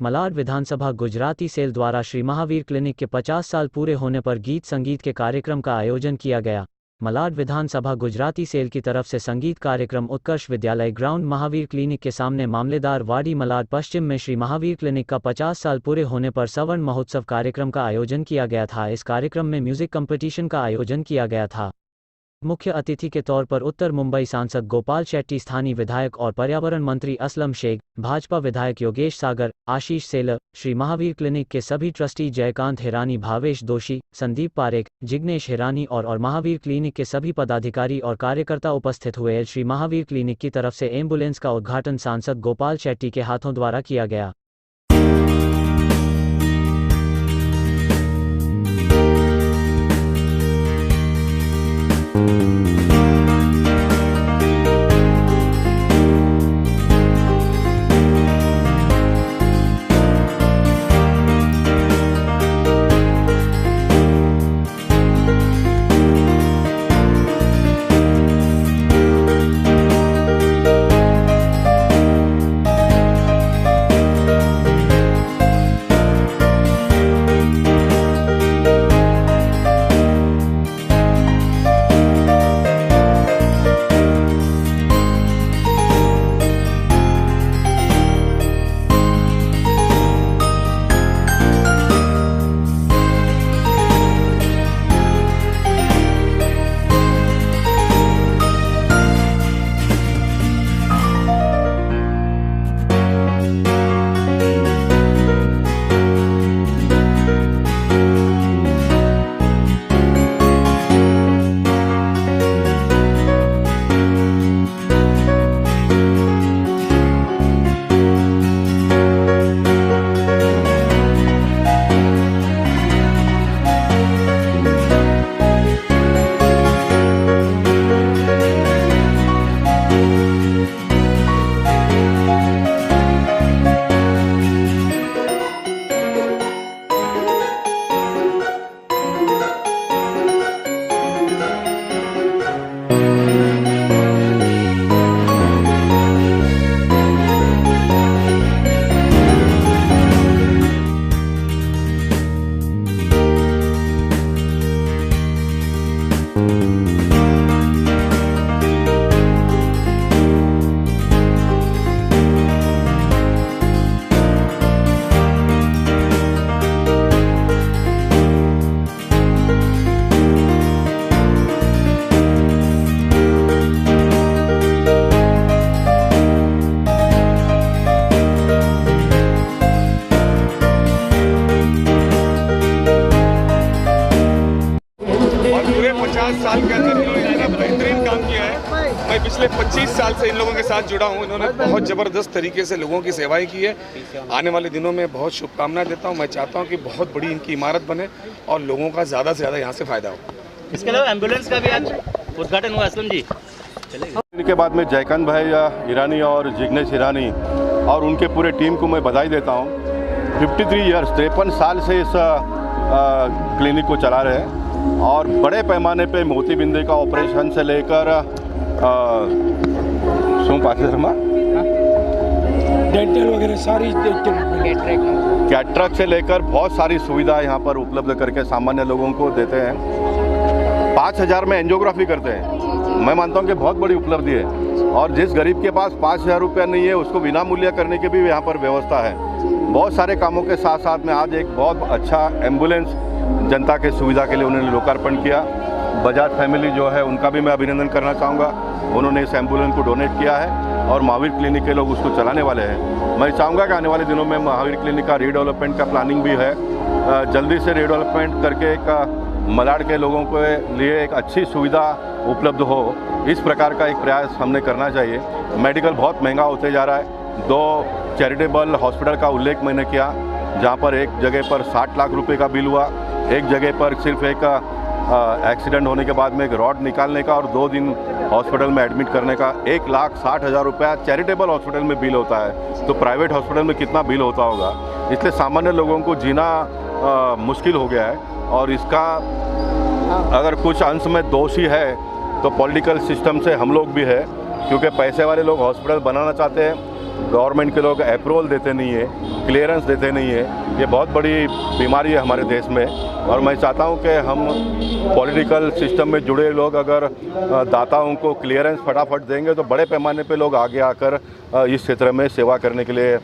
मलाड विधानसभा Gujarati cell द्वारा Shri Mahavir clinic के 50 साल पूरे होने पर गीत संगीत के कार्यक्रम का आयोजन किया गया। मलाड विधानसभा गुजराती सेल की तरफ से संगीत कार्यक्रम उत्कर्ष विद्यालय ग्राउंड महावीर क्लिनिक के सामने मामलेदार वाड़ी मलाड पश्चिम में श्री महावीर क्लिनिक का 50 साल पूरे होने पर सवर्ण महोत्सव कार्यक्रम का आयोजन किया गया था। इस कार्यक्रम में म्यूजिक कंपटीशन का आयोजन किया गया था। मुख्य अतिथि के तौर पर उत्तर मुंबई सांसद गोपाल शेट्टी, स्थानीय विधायक और पर्यावरण मंत्री असलम शेख, भाजपा विधायक योगेश सागर, आशीष सेलर, श्री महावीर क्लिनिक के सभी ट्रस्टी जयकांत हिरानी, भावेश दोषी, संदीप पारेख, जिग्नेश हिरानी और महावीर क्लिनिक के सभी पदाधिकारी और कार्यकर्ता उपस्थित हुए। श्री महावीर क्लिनिक की तरफ से एम्बुलेंस का उद्घाटन सांसद गोपाल शेट्टी के हाथों द्वारा किया गया। पूरे 50 साल के अंदर इन्होंने बेहतरीन काम किया है। मैं पिछले 25 साल से इन लोगों के साथ जुड़ा हूँ। इन्होंने बहुत ज़बरदस्त तरीके से लोगों की सेवाएं की है। आने वाले दिनों में बहुत शुभकामनाएं देता हूँ। मैं चाहता हूँ कि बहुत बड़ी इनकी इमारत बने और लोगों का ज़्यादा से ज़्यादा यहाँ से फ़ायदा हो। इसके अलावा एम्बुलेंस का भी आज उद्घाटन हुआ। असलम जी, इनके बाद में जयकांत भाई हिरानी और जिग्नेश हिरानी और उनके पूरे टीम को मैं बधाई देता हूँ। 53 ईयर्स 53 साल से इस क्लिनिक को चला रहे हैं और बड़े पैमाने पे मोतीबिंदी का ऑपरेशन से लेकर डेंटल वगैरह सारी कैटरेक्ट से लेकर बहुत सारी सुविधा यहाँ पर उपलब्ध करके सामान्य लोगों को देते हैं। 5000 में एंजियोग्राफी करते हैं। मैं मानता हूँ कि बहुत बड़ी उपलब्धि है और जिस गरीब के पास 5000 रुपया नहीं है उसको बिना मूल्य करने की भी यहाँ पर व्यवस्था है। बहुत सारे कामों के साथ साथ में आज एक बहुत अच्छा एम्बुलेंस जनता के सुविधा के लिए उन्होंने लोकार्पण किया। बजाज फैमिली जो है उनका भी मैं अभिनंदन करना चाहूँगा। उन्होंने इस एम्बुलेंस को डोनेट किया है और महावीर क्लिनिक के लोग उसको चलाने वाले हैं। मैं चाहूँगा कि आने वाले दिनों में महावीर क्लिनिक का रीडेवलपमेंट का प्लानिंग भी है। जल्दी से रीडेवलपमेंट करके एक मलाड के लोगों के लिए एक अच्छी सुविधा उपलब्ध हो, इस प्रकार का एक प्रयास हमने करना चाहिए। मेडिकल बहुत महंगा होते जा रहा है। 2 चैरिटेबल हॉस्पिटल का उल्लेख मैंने किया, जहाँ पर एक जगह पर 60 लाख रुपए का बिल हुआ, एक जगह पर सिर्फ एक एक्सीडेंट होने के बाद में एक रॉड निकालने का और 2 दिन हॉस्पिटल में एडमिट करने का 1,60,000 रुपया चैरिटेबल हॉस्पिटल में बिल होता है। तो प्राइवेट हॉस्पिटल में कितना बिल होता होगा। इसलिए सामान्य लोगों को जीना मुश्किल हो गया है और इसका अगर कुछ अंश में दोषी है तो पॉलिटिकल सिस्टम से हम लोग भी है, क्योंकि पैसे वाले लोग हॉस्पिटल बनाना चाहते हैं, गवर्नमेंट के लोग अप्रूवल देते नहीं है, क्लियरेंस देते नहीं है। ये बहुत बड़ी बीमारी है हमारे देश में। और मैं चाहता हूँ कि हम पॉलिटिकल सिस्टम में जुड़े लोग अगर दाताओं को क्लियरेंस फटाफट देंगे तो बड़े पैमाने पे लोग आगे आकर इस क्षेत्र में सेवा करने के लिए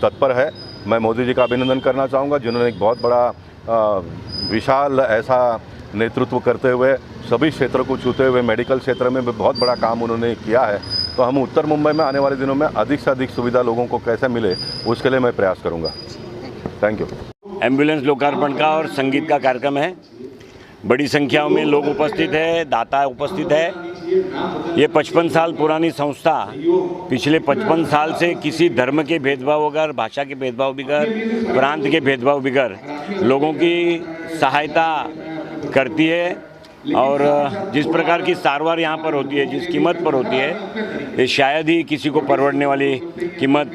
तत्पर है। मैं मोदी जी का अभिनंदन करना चाहूँगा, जिन्होंने एक बहुत बड़ा विशाल ऐसा नेतृत्व करते हुए सभी क्षेत्र को छूते हुए मेडिकल क्षेत्र में भी बहुत बड़ा काम उन्होंने किया है। तो हम उत्तर मुंबई में आने वाले दिनों में अधिक से अधिक सुविधा लोगों को कैसे मिले उसके लिए मैं प्रयास करूँगा। Thank you. एम्बुलेंस लोकार्पण का और संगीत का कार्यक्रम है। बड़ी संख्या में लोग उपस्थित है, दाता उपस्थित है। ये 55 साल पुरानी संस्था पिछले 55 साल से किसी धर्म के भेदभाव बगैर, भाषा के भेदभाव बगैर, प्रांत के भेदभाव बगैर लोगों की सहायता करती है। और जिस प्रकार की सारवार यहाँ पर होती है, जिस कीमत पर होती है, ये शायद ही किसी को परवड़ने वाली कीमत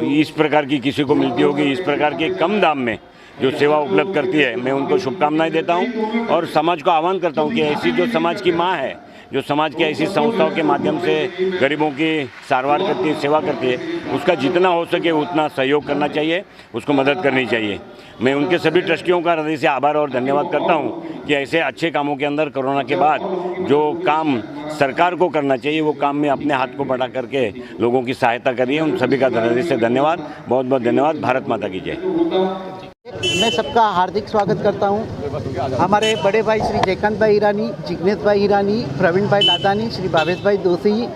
इस प्रकार की किसी को मिलती होगी। इस प्रकार के कम दाम में जो सेवा उपलब्ध करती है, मैं उनको शुभकामनाएं देता हूं और समाज को आह्वान करता हूं कि ऐसी जो समाज की माँ है, जो समाज की ऐसी संस्थाओं के माध्यम से गरीबों की सारवार करती है, सेवा करती है, उसका जितना हो सके उतना सहयोग करना चाहिए, उसको मदद करनी चाहिए। मैं उनके सभी ट्रस्टियों का हृदय से आभार और धन्यवाद करता हूं कि ऐसे अच्छे कामों के अंदर कोरोना के बाद जो काम सरकार को करना चाहिए वो काम में अपने हाथ को बढ़ा करके लोगों की सहायता करी है। उन सभी का हृदय से धन्यवाद, बहुत बहुत धन्यवाद। भारत माता की जय। मैं सबका हार्दिक स्वागत करता हूं। हमारे बड़े भाई श्री जयकांत भाई ईरानी, जिग्नेश भाई ईरानी, प्रवीण भाई लादानी, श्री भावेश भाई दोषी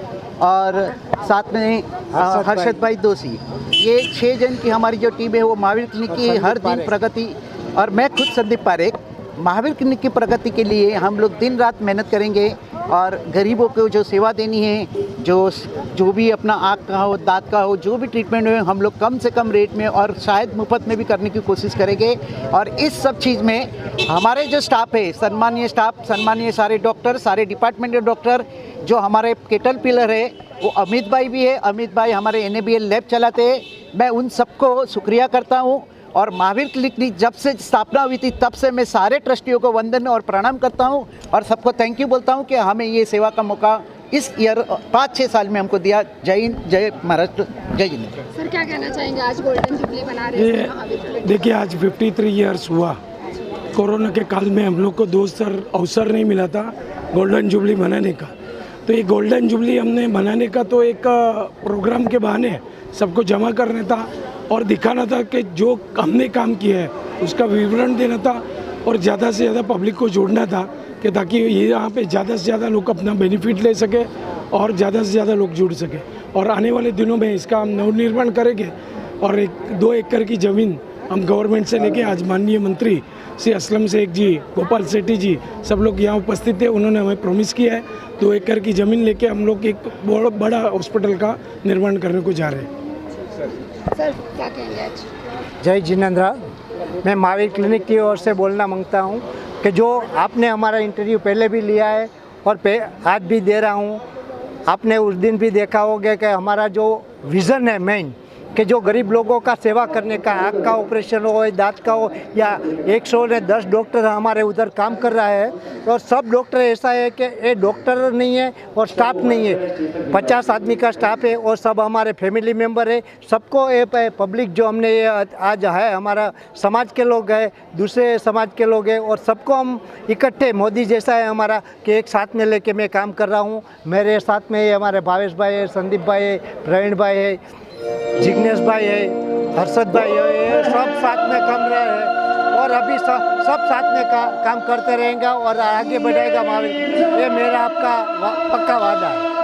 और साथ में हर्षद भाई दोषी, ये 6 जन की हमारी जो टीम है वो महावीर क्लिनिक की हर दिन प्रगति, और मैं खुद संदीप पारेख, महावीर क्लिनिक की प्रगति के लिए हम लोग दिन रात मेहनत करेंगे और गरीबों को जो सेवा देनी है, जो भी अपना आँख का हो, दांत का हो, जो भी ट्रीटमेंट हो, हम लोग कम से कम रेट में और शायद मुफ्त में भी करने की कोशिश करेंगे। और इस सब चीज़ में हमारे जो स्टाफ है, सम्मानीय स्टाफ, सम्मानीय सारे डॉक्टर, सारे डिपार्टमेंट के डॉक्टर, जो हमारे केटल पिलर है वो अमित भाई भी है। अमित भाई हमारे NABL लैब चलाते हैं। मैं उन सबको शुक्रिया करता हूँ। और महावीर क्लिनिक जब से स्थापना हुई थी तब से मैं सारे ट्रस्टियों को वंदन और प्रणाम करता हूं और सबको थैंक यू बोलता हूं कि हमें ये सेवा का मौका इस ईयर 5-6 साल में हमको दिया। जय हिंद, जय महाराष्ट्र, जय हिंद। सर क्या कहना चाहेंगे, आज गोल्डन जुबली बना रहे हैं? देखिए, आज 53 ईयर्स हुआ। कोरोना के काल में हम लोग को 2 अवसर नहीं मिला था गोल्डन जुबली बनाने का। तो ये गोल्डन जुबली हमने बनाने का तो एक प्रोग्राम के बहाने सबको जमा करना था और दिखाना था कि जो हमने काम किया है उसका विवरण देना था और ज़्यादा से ज़्यादा पब्लिक को जोड़ना था कि ताकि ये यहाँ पे ज़्यादा से ज़्यादा लोग अपना बेनिफिट ले सके और ज़्यादा से ज़्यादा लोग जुड़ सके। और आने वाले दिनों में इसका हम नवनिर्माण करेंगे और 2 एकड़ की ज़मीन हम गवर्नमेंट से लेके, आज माननीय मंत्री श्री असलम शेख जी, गोपाल सेठी जी, सब लोग यहाँ उपस्थित थे। उन्होंने हमें प्रॉमिस किया है 2 एकड़ की ज़मीन लेके हम लोग एक बहुत बड़ा हॉस्पिटल का निर्माण करने को जा रहे हैं। सर क्या कहेंगे आज? जय जिनेंद्र। मैं महावीर क्लिनिक की ओर से बोलना मांगता हूं कि जो आपने हमारा इंटरव्यू पहले भी लिया है और आज भी दे रहा हूं, आपने उस दिन भी देखा होगा कि हमारा जो विज़न है मेन, कि जो गरीब लोगों का सेवा करने का, आँख का ऑपरेशन हो, दांत का हो, या 110 डॉक्टर हमारे उधर काम कर रहा है। और सब डॉक्टर ऐसा है कि ये डॉक्टर नहीं है और स्टाफ नहीं है, 50 आदमी का स्टाफ है और सब हमारे फैमिली मेम्बर है। सबको ये पब्लिक जो हमने ये आज है, हमारा समाज के लोग हैं, दूसरे समाज के लोग हैं, और सबको हम इकट्ठे, मोदी जैसा है हमारा, कि एक साथ में लेके मैं काम कर रहा हूँ। मेरे साथ में ये हमारे भावेश भाई है, संदीप भाई है, प्रवीण भाई है, जिग्नेश भाई है, हर्षद भाई है, ये सब साथ में काम रहे हैं और अभी सब साथ में काम करते रहेंगे और आगे बढ़ेगा महावीर। ये मेरा आपका पक्का वादा है।